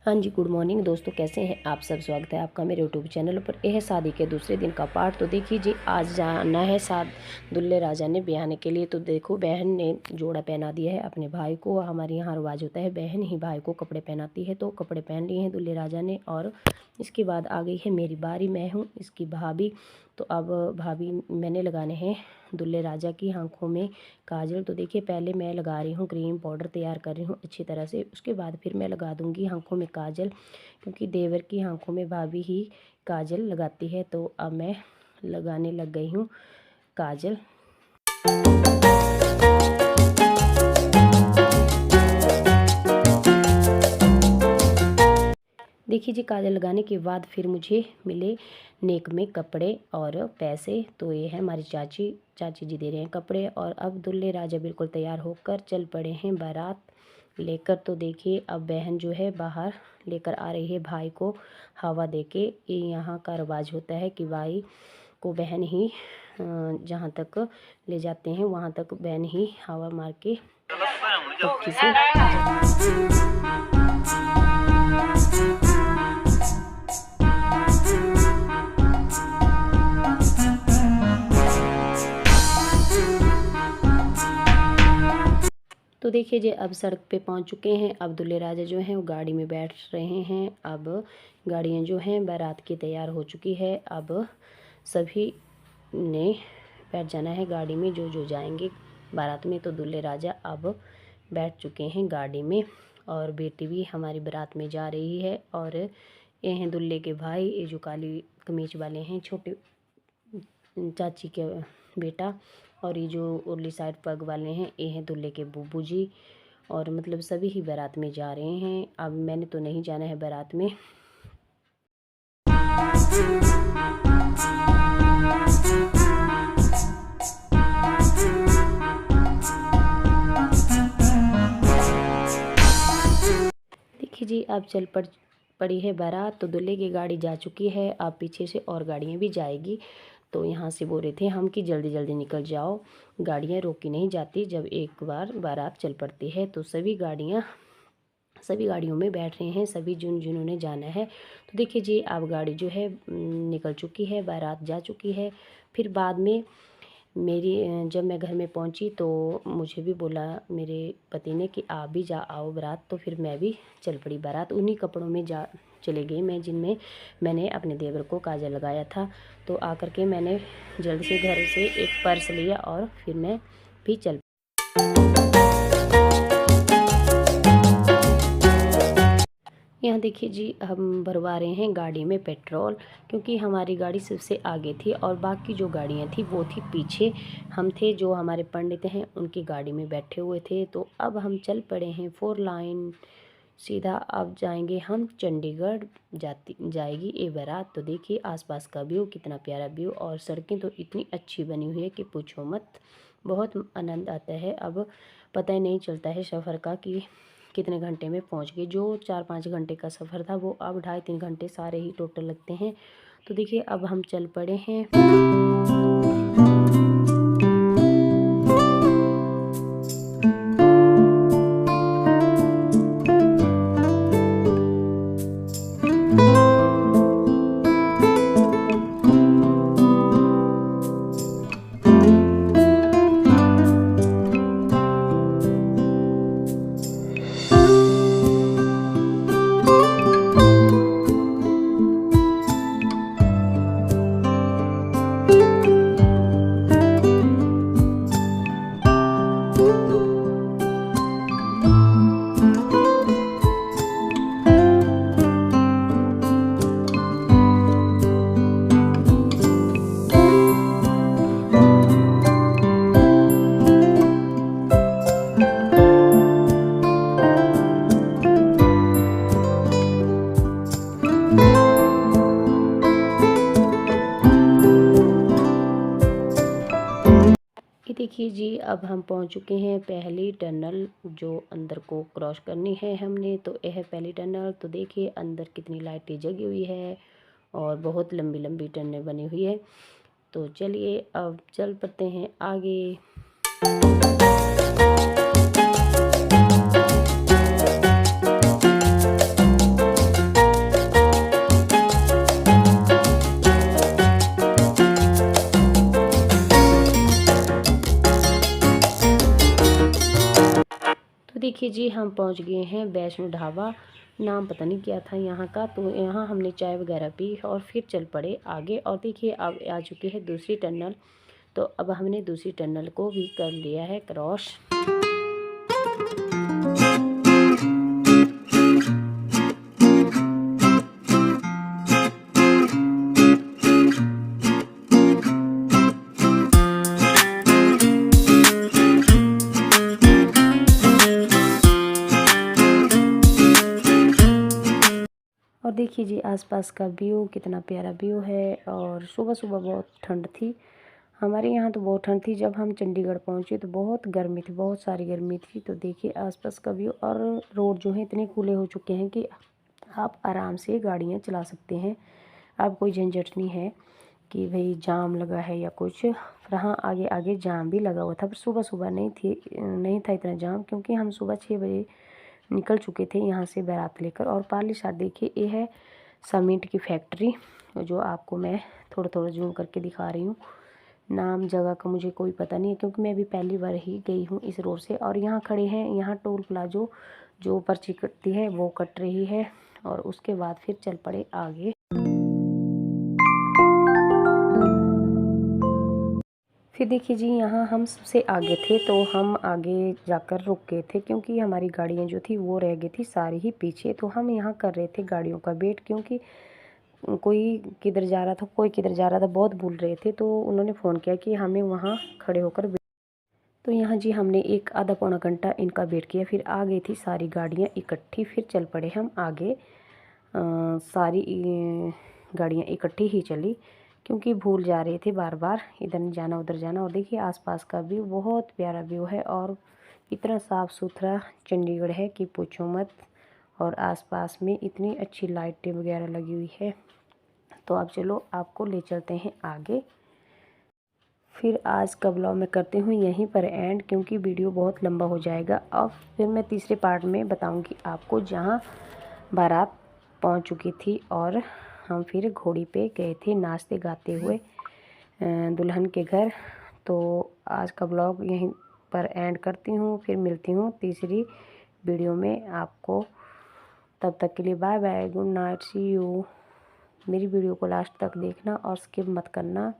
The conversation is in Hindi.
हाँ जी, गुड मॉर्निंग दोस्तों, कैसे हैं आप सब। स्वागत है आपका मेरे यूट्यूब चैनल पर। यह है शादी के दूसरे दिन का पार्ट। तो देखिए जी, आज जाना है साथ दूल्हे राजा ने ब्याहने के लिए। तो देखो, बहन ने जोड़ा पहना दिया है अपने भाई को। हमारे यहाँ रिवाज होता है बहन ही भाई को कपड़े पहनाती है। तो कपड़े पहन लिए हैं दूल्हे राजा ने। और इसके बाद आ गई है मेरी बारी। मैं हूँ इसकी भाभी। तो अब भाभी मैंने लगाने हैं दूल्हे राजा की आँखों में काजल। तो देखिए, पहले मैं लगा रही हूँ क्रीम पाउडर तैयार कर रही हूँ अच्छी तरह से। उसके बाद फिर मैं लगा दूँगी आँखों में काजल, क्योंकि देवर की आँखों में भाभी ही काजल लगाती है। तो अब मैं लगाने लग गई हूँ काजल। देखिए जी, काजल लगाने के बाद फिर मुझे मिले नेक में कपड़े और पैसे। तो ये है हमारी चाची जी दे रहे हैं कपड़े। और अब दूल्हे राजा बिल्कुल तैयार होकर चल पड़े हैं बारात लेकर। तो देखिए, अब बहन जो है बाहर लेकर आ रही है भाई को हवा देके। ये यहाँ का रिवाज होता है कि भाई को बहन ही जहाँ तक ले जाते हैं वहाँ तक बहन ही हवा मार के पक्की से। तो देखिए जी, अब सड़क पे पहुंच चुके हैं। अब दूल्हे राजा जो हैं वो गाड़ी में बैठ रहे हैं। अब गाड़ियां जो हैं बारात की तैयार हो चुकी है। अब सभी ने बैठ जाना है गाड़ी में, जो जो जाएंगे बारात में। तो दूल्हे राजा अब बैठ चुके हैं गाड़ी में। और बेटी भी हमारी बारात में जा रही है। और ये हैं दूल्हे के भाई, ये जो काली कमीज वाले हैं छोटे चाची के बेटा। और ये जो उरली साइड पग वाले हैं ये हैं दूल्हे के बूबू जी। और मतलब सभी ही बारात में जा रहे हैं। अब मैंने तो नहीं जाना है बारात में। देखिए जी, अब चल पड़ी है बारात। तो दूल्हे की गाड़ी जा चुकी है। अब पीछे से और गाड़ियाँ भी जाएगी। तो यहाँ से बोल रहे थे हम कि जल्दी जल्दी निकल जाओ, गाड़ियाँ रोकी नहीं जाती जब एक बार बारात चल पड़ती है। तो सभी गाड़ियों में बैठ रहे हैं सभी जिन्होंने जाना है। तो देखिए जी, अब गाड़ी जो है निकल चुकी है, बारात जा चुकी है। फिर बाद में जब मैं घर में पहुंची तो मुझे भी बोला मेरे पति ने कि आप भी जा आओ बारात। तो फिर मैं भी चल पड़ी बारात। उन्हीं कपड़ों में चले गई मैं जिनमें मैंने अपने देवर को काजल लगाया था। तो आकर के मैंने जल्द से घर से एक पर्स लिया और फिर मैं भी चल। यहाँ देखिए जी, हम भरवा रहे हैं गाड़ी में पेट्रोल, क्योंकि हमारी गाड़ी सबसे आगे थी और बाकी जो गाड़ियाँ थी वो थी पीछे। हम थे जो हमारे पंडित हैं उनकी गाड़ी में बैठे हुए थे। तो अब हम चल पड़े हैं 4 लाइन सीधा। अब जाएंगे हम चंडीगढ़, जाएगी ये बारात। तो देखिए आसपास का व्यू, कितना प्यारा व्यू। और सड़कें तो इतनी अच्छी बनी हुई है कि पूछो मत, बहुत आनंद आता है। अब पता ही नहीं चलता है सफ़र का कि कितने घंटे में पहुंच गए। जो 4-5 घंटे का सफ़र था वो अब 2.5-3 घंटे सारे ही टोटल लगते हैं। तो देखिए, अब हम चल पड़े हैं। ये देखिए जी, अब हम पहुंच चुके हैं पहली टनल जो अंदर को क्रॉस करनी है हमने। तो यह है पहली टनल। तो देखिए अंदर कितनी लाइटें जगी हुई है और बहुत लंबी लंबी टनलें बनी हुई है। तो चलिए अब चल पड़ते हैं आगे। हम पहुंच गए हैं वैष्णो ढाबा, नाम पता नहीं क्या था यहाँ का। तो यहाँ हमने चाय वगैरह पी और फिर चल पड़े आगे। और देखिए अब आ चुकी है दूसरी टनल। तो अब हमने दूसरी टनल को भी कर लिया है क्रॉस। और देखिए जी आसपास का व्यू कितना प्यारा व्यू है। और सुबह सुबह बहुत ठंड थी, हमारे यहाँ तो बहुत ठंड थी। जब हम चंडीगढ़ पहुँचे तो बहुत गर्मी थी, बहुत सारी गर्मी थी। तो देखिए आसपास का व्यू, और रोड जो है इतने खुले हो चुके हैं कि आप आराम से गाड़ियाँ चला सकते हैं। अब कोई झंझट नहीं है कि भाई जाम लगा है या कुछ। पर हाँ आगे आगे जाम भी लगा हुआ था, पर सुबह सुबह नहीं था इतना जाम, क्योंकि हम सुबह 6 बजे निकल चुके थे यहाँ से बारात लेकर। और पार्ली साथ देखिए ये है सीमेंट की फैक्ट्री, जो आपको मैं थोड़ा थोड़ा जूम करके दिखा रही हूँ। नाम जगह का मुझे कोई पता नहीं है, क्योंकि मैं भी पहली बार ही गई हूँ इस रोड से। और यहाँ खड़े हैं, यहाँ टोल प्लाजो जो पर्ची कटती है वो कट रही है। और उसके बाद फिर चल पड़े आगे। फिर देखिए जी यहाँ हम सबसे आगे थे, तो हम आगे जाकर रुक गए थे, क्योंकि हमारी गाड़ियाँ जो थी वो रह गई थी सारी ही पीछे। तो हम यहाँ कर रहे थे गाड़ियों का वेट, क्योंकि कोई किधर जा रहा था कोई किधर जा रहा था, बहुत भूल रहे थे। तो उन्होंने फ़ोन किया कि हमें वहाँ खड़े होकर। तो यहाँ जी हमने एक आधा पौना घंटा इनका वेट किया, फिर आ गई थी सारी गाड़ियाँ इकट्ठी। फिर चल पड़े हम आगे। सारी गाड़ियाँ इकट्ठी ही चली, क्योंकि भूल जा रहे थे बार बार इधर नहीं जाना उधर जाना। और देखिए आसपास का व्यू बहुत प्यारा व्यू है, और इतना साफ़ सुथरा चंडीगढ़ है कि पूछो मत। और आसपास में इतनी अच्छी लाइटें वगैरह लगी हुई है। तो अब चलो आपको ले चलते हैं आगे। फिर आज का ब्लॉग मैं करती हूँ यहीं पर एंड, क्योंकि वीडियो बहुत लंबा हो जाएगा। अब फिर मैं तीसरे पार्ट में बताऊँगी आपको, जहाँ बारात पहुँच चुकी थी और हम फिर घोड़ी पे गए थे नाचते गाते हुए दुल्हन के घर। तो आज का ब्लॉग यहीं पर एंड करती हूँ, फिर मिलती हूँ तीसरी वीडियो में आपको। तब तक के लिए bye bye, good night, see you. मेरी वीडियो को लास्ट तक देखना और स्किप मत करना।